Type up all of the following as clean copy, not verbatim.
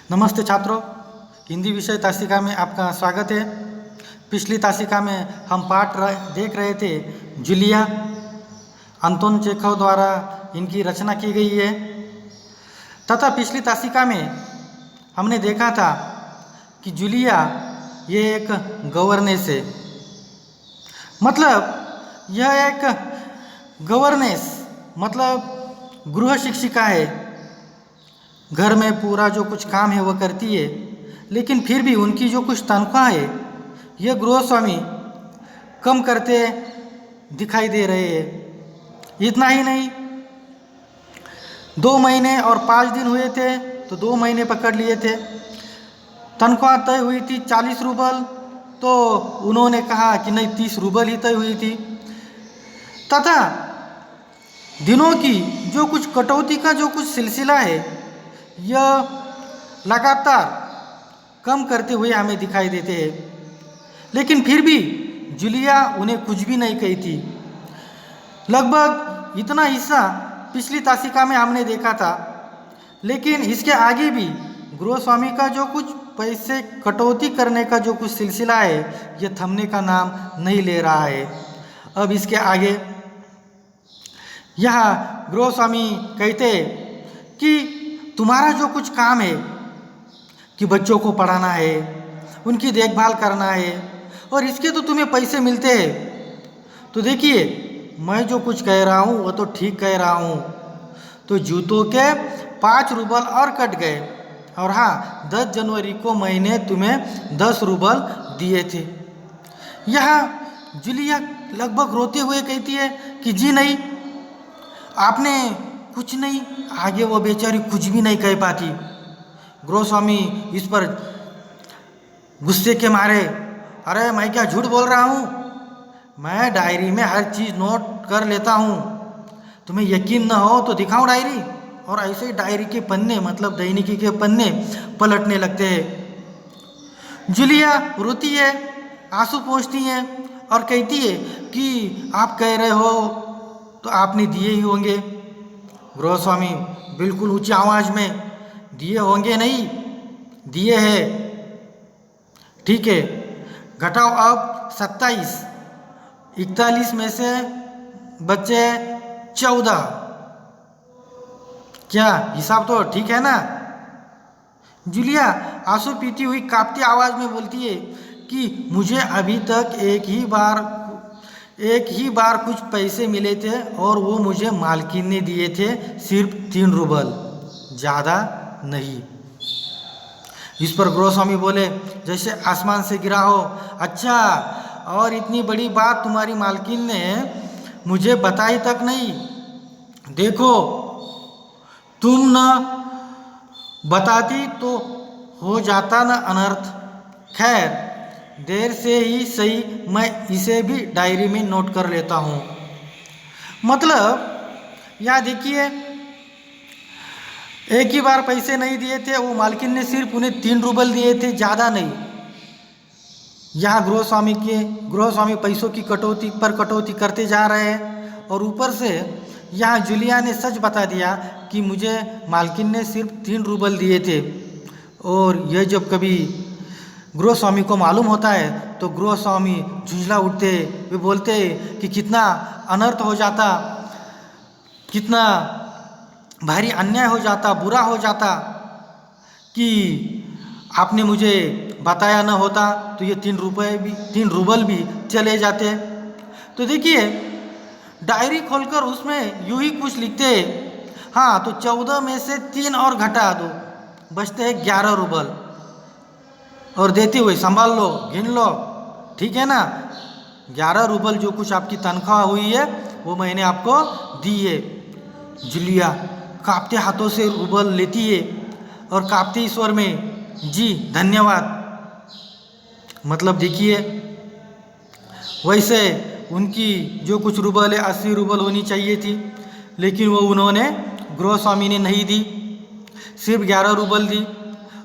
नमस्ते छात्रों, हिंदी विषय तासिका में आपका स्वागत है। पिछली तासिका में हम देख रहे थे जूलिया। अंतोन चेखव द्वारा इनकी रचना की गई है। तथा पिछली तासिका में हमने देखा था कि जूलिया ये एक गवर्नेस है, मतलब यह एक गवर्नेस मतलब गृह शिक्षिका है। घर में पूरा जो कुछ काम है वह करती है, लेकिन फिर भी उनकी जो कुछ तनख्वाह है यह गृहस्वामी कम करते दिखाई दे रहे हैं। इतना ही नहीं, 2 महीने और 5 दिन हुए थे तो 2 महीने पकड़ लिए थे। तनख्वाह तय हुई थी 40 रूबल, तो उन्होंने कहा कि नहीं 30 रूबल ही तय हुई थी। तथा दिनों की जो कुछ कटौती का जो कुछ सिलसिला है यह लगातार कम करते हुए हमें दिखाई देते हैं, लेकिन फिर भी जूलिया उन्हें कुछ भी नहीं कही थी। लगभग इतना हिस्सा पिछली तासिका में हमने देखा था, लेकिन इसके आगे भी गृहस्वामी का जो कुछ पैसे कटौती करने का जो कुछ सिलसिला है यह थमने का नाम नहीं ले रहा है। अब इसके आगे यहाँ गृहस्वामी कहते कि तुम्हारा जो कुछ काम है कि बच्चों को पढ़ाना है, उनकी देखभाल करना है, और इसके तो तुम्हें पैसे मिलते हैं। तो देखिए, मैं जो कुछ कह रहा हूँ वो तो ठीक कह रहा हूँ। तो जूतों के 5 रूबल और कट गए, और हाँ 10 जनवरी को मैंने तुम्हें 10 रूबल दिए थे। यहाँ जूलिया लगभग रोते हुए कहती है कि जी नहीं, आपने कुछ नहीं। आगे वो बेचारी कुछ भी नहीं कह पाती। गृहस्वामी इस पर गुस्से के मारे, अरे मैं क्या झूठ बोल रहा हूँ, मैं डायरी में हर चीज़ नोट कर लेता हूँ। तुम्हें यकीन न हो तो दिखाऊं डायरी। और ऐसे ही डायरी के पन्ने मतलब दैनिकी के पन्ने पलटने लगते हैं। जूलिया रोती है, आंसू पोंछती है और कहती है कि आप कह रहे हो तो आपने दिए ही होंगे। गृहस्वामी बिल्कुल ऊंची आवाज में, दिए होंगे नहीं, दिए हैं। ठीक है, घटाओ अब 27, 41 में से बच्चे 14। क्या हिसाब तो ठीक है ना? जूलिया आंसू पीती हुई कांपती आवाज में बोलती है कि मुझे अभी तक एक ही बार कुछ पैसे मिले थे, और वो मुझे मालकिन ने दिए थे सिर्फ 3 रूबल, ज़्यादा नहीं। इस पर गृहस्वामी बोले जैसे आसमान से गिरा हो, अच्छा, और इतनी बड़ी बात तुम्हारी मालकिन ने मुझे बताई तक नहीं। देखो, तुम न बताती तो हो जाता न अनर्थ। खैर, देर से ही सही, मैं इसे भी डायरी में नोट कर लेता हूँ। मतलब यहाँ देखिए, एक ही बार पैसे नहीं दिए थे, वो मालकिन ने सिर्फ उन्हें 3 रूबल दिए थे, ज़्यादा नहीं। यहाँ गृहस्वामी पैसों की कटौती करते जा रहे हैं, और ऊपर से यहाँ जूलिया ने सच बता दिया कि मुझे मालकिन ने सिर्फ 3 रूबल दिए थे। और यह जब कभी गृहस्वामी को मालूम होता है तो गृहस्वामी झुंझला उठते, वे बोलते कि कितना अनर्थ हो जाता, कितना भारी अन्याय हो जाता, बुरा हो जाता कि आपने मुझे बताया न होता तो ये 3 रूबल भी चले जाते। तो देखिए, डायरी खोलकर उसमें यूं ही कुछ लिखते, हाँ तो 14 में से 3 और घटा दो, बचते हैं 11 रूबल, और देते हुए संभाल लो, गिन लो, ठीक है ना? 11 रूबल जो कुछ आपकी तनख्वाह हुई है वो मैंने आपको दी है। जूलिया कांपते हाथों से रूबल लेती है और कांपते स्वर में, जी धन्यवाद। मतलब देखिए, वैसे उनकी जो कुछ रूबल है 80 रूबल होनी चाहिए थी, लेकिन वो उन्होंने गृहस्वामी ने नहीं दी, सिर्फ 11 रूबल दी।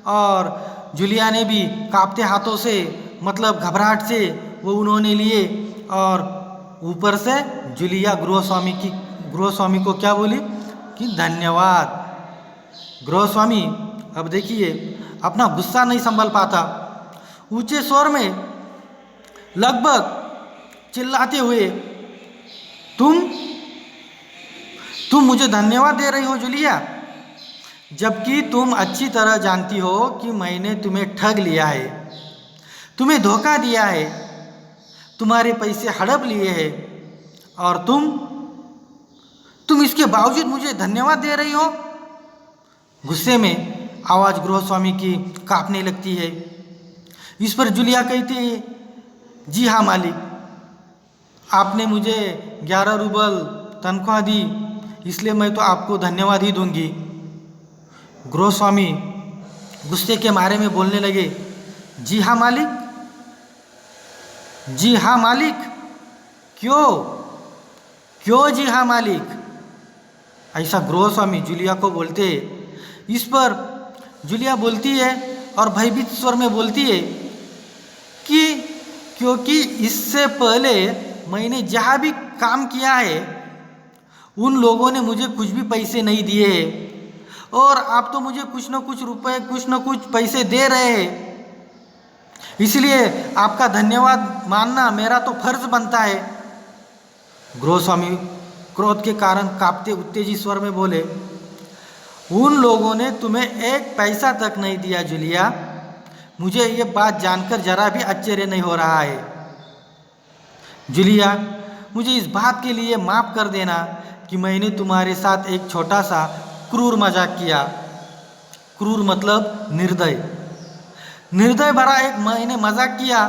और जूलिया ने भी कांपते हाथों से मतलब घबराहट से वो उन्होंने लिए, और ऊपर से जूलिया गृहस्वामी को क्या बोली कि धन्यवाद। गृहस्वामी अब देखिए अपना गुस्सा नहीं संभल पाता। ऊंचे स्वर में लगभग चिल्लाते हुए, तुम मुझे धन्यवाद दे रही हो जूलिया, जबकि तुम अच्छी तरह जानती हो कि मैंने तुम्हें ठग लिया है, तुम्हें धोखा दिया है, तुम्हारे पैसे हड़प लिए हैं और तुम इसके बावजूद मुझे धन्यवाद दे रही हो। गुस्से में आवाज़ गृहस्वामी की कांपने लगती है। इस पर जूलिया कहती है, जी हाँ मालिक, आपने मुझे 11 रूबल तनख्वाह दी, इसलिए मैं तो आपको धन्यवाद ही दूंगी। गृहस्वामी गुस्से के मारे में बोलने लगे, जी हाँ मालिक, जी हाँ मालिक, क्यों जी हाँ मालिक, ऐसा गृहस्वामी जूलिया को बोलते। इस पर जूलिया बोलती है और भयभीत स्वर में बोलती है कि क्योंकि इससे पहले मैंने जहाँ भी काम किया है उन लोगों ने मुझे कुछ भी पैसे नहीं दिए और आप तो मुझे कुछ न कुछ रुपए, कुछ न कुछ पैसे दे रहे हैं, इसलिए आपका धन्यवाद मानना मेरा तो फर्ज बनता है। गृहस्वामी क्रोध के कारण कांपते उत्तेजित स्वर में बोले, उन लोगों ने तुम्हें एक पैसा तक नहीं दिया जूलिया, मुझे ये बात जानकर जरा भी आश्चर्य नहीं हो रहा है। जूलिया, मुझे इस बात के लिए माफ़ कर देना कि मैंने तुम्हारे साथ एक छोटा सा क्रूर मजाक किया। क्रूर मतलब निर्दय भरा एक मैंने मजाक किया,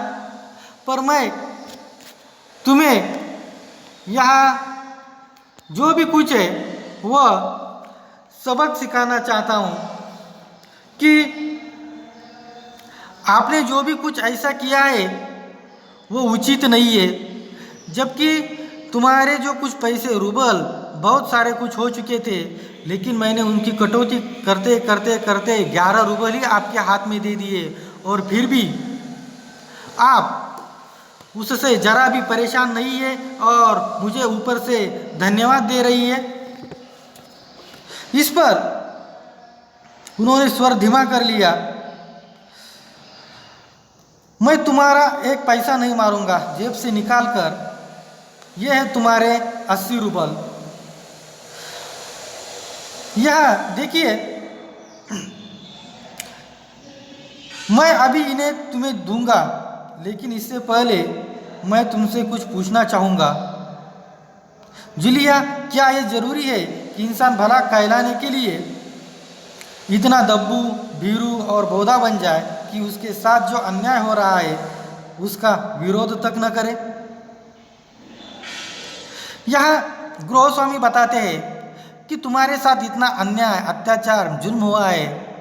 पर मैं तुम्हें यहाँ जो भी कुछ है वह सबक सिखाना चाहता हूँ कि आपने जो भी कुछ ऐसा किया है वो उचित नहीं है, जबकि तुम्हारे जो कुछ पैसे रूबल बहुत सारे कुछ हो चुके थे, लेकिन मैंने उनकी कटौती करते करते करते 11 रूबल ही आपके हाथ में दे दिए और फिर भी आप उससे जरा भी परेशान नहीं है और मुझे ऊपर से धन्यवाद दे रही है। इस पर उन्होंने स्वर धीमा कर लिया, मैं तुम्हारा एक पैसा नहीं मारूंगा, जेब से निकाल कर यह है तुम्हारे 80 रूबल, यह देखिए, मैं अभी इन्हें तुम्हें दूंगा, लेकिन इससे पहले मैं तुमसे कुछ पूछना चाहूँगा। जूलिया, क्या यह ज़रूरी है कि इंसान भला कहलाने के लिए इतना दब्बू, भीरू और बौधा बन जाए कि उसके साथ जो अन्याय हो रहा है उसका विरोध तक न करे? यहाँ गृहस्वामी बताते हैं कि तुम्हारे साथ इतना अन्याय, अत्याचार, जुल्म हुआ है,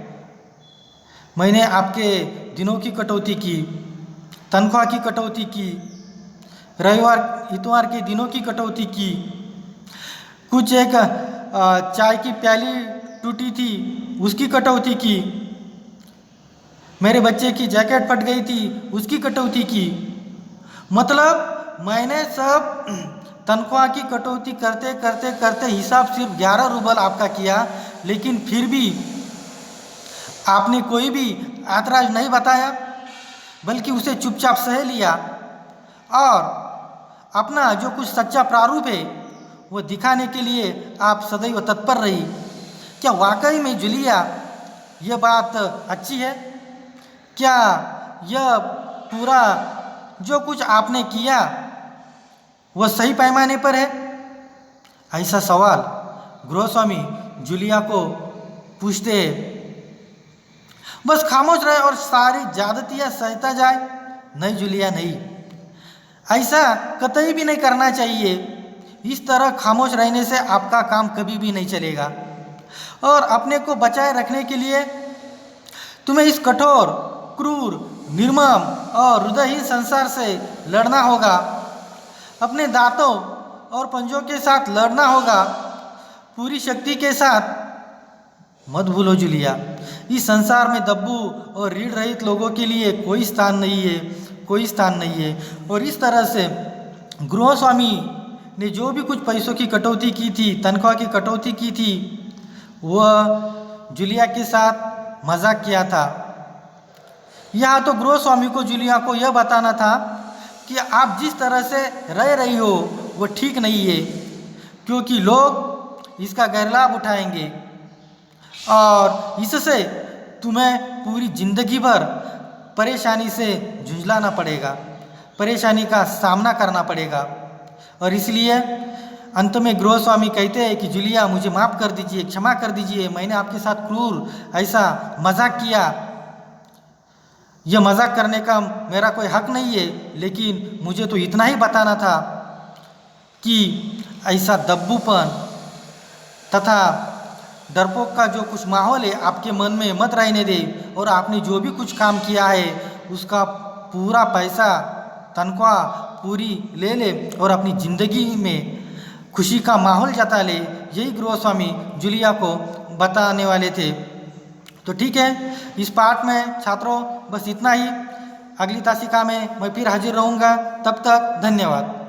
मैंने आपके दिनों की कटौती की, तनख्वाह की कटौती की, रविवार इतवार के दिनों की कटौती की, कुछ एक चाय की प्याली टूटी थी उसकी कटौती की, मेरे बच्चे की जैकेट फट गई थी उसकी कटौती की। मतलब मैंने सब तनख्वाह की कटौती करते करते करते हिसाब सिर्फ 11 रूबल आपका किया, लेकिन फिर भी आपने कोई भी ऐतराज नहीं बताया, बल्कि उसे चुपचाप सह लिया और अपना जो कुछ सच्चा प्रारूप है वो दिखाने के लिए आप सदैव तत्पर रही। क्या वाकई में जूलिया यह बात अच्छी है? क्या यह पूरा जो कुछ आपने किया वह सही पैमाने पर है? ऐसा सवाल गृहस्वामी जूलिया को पूछते बस खामोश रहे और सारी ज्यादतियाँ सहता जाए। नहीं जूलिया, नहीं, ऐसा कतई भी नहीं करना चाहिए। इस तरह खामोश रहने से आपका काम कभी भी नहीं चलेगा और अपने को बचाए रखने के लिए तुम्हें इस कठोर, क्रूर, निर्मम और हृदयहीन संसार से लड़ना होगा। अपने दांतों और पंजों के साथ लड़ना होगा, पूरी शक्ति के साथ। मत भूलो जूलिया, इस संसार में दब्बू और रीढ़ रहित लोगों के लिए कोई स्थान नहीं है, कोई स्थान नहीं है। और इस तरह से गृहस्वामी ने जो भी कुछ पैसों की कटौती की थी, तनख्वाह की कटौती की थी, वह जूलिया के साथ मजाक किया था। यहाँ तो गृहस्वामी को जूलिया को यह बताना था कि आप जिस तरह से रह रही हो वो ठीक नहीं है, क्योंकि लोग इसका गैरलाभ उठाएंगे और इससे तुम्हें पूरी जिंदगी भर परेशानी से झुंझलाना पड़ेगा, परेशानी का सामना करना पड़ेगा। और इसलिए अंत में गृहस्वामी कहते हैं कि जूलिया मुझे माफ़ कर दीजिए, क्षमा कर दीजिए, मैंने आपके साथ क्रूर ऐसा मजाक किया। यह मजाक करने का मेरा कोई हक नहीं है, लेकिन मुझे तो इतना ही बताना था कि ऐसा दब्बूपन तथा डरपोक का जो कुछ माहौल है आपके मन में मत रहने दे, और आपने जो भी कुछ काम किया है उसका पूरा पैसा तनख्वाह पूरी ले ले और अपनी ज़िंदगी में खुशी का माहौल जता ले। यही गृहस्वामी जूलिया को बताने वाले थे। तो ठीक है, इस पाठ में छात्रों बस इतना ही। अगली तासिका में मैं फिर हाजिर रहूँगा। तब तक धन्यवाद।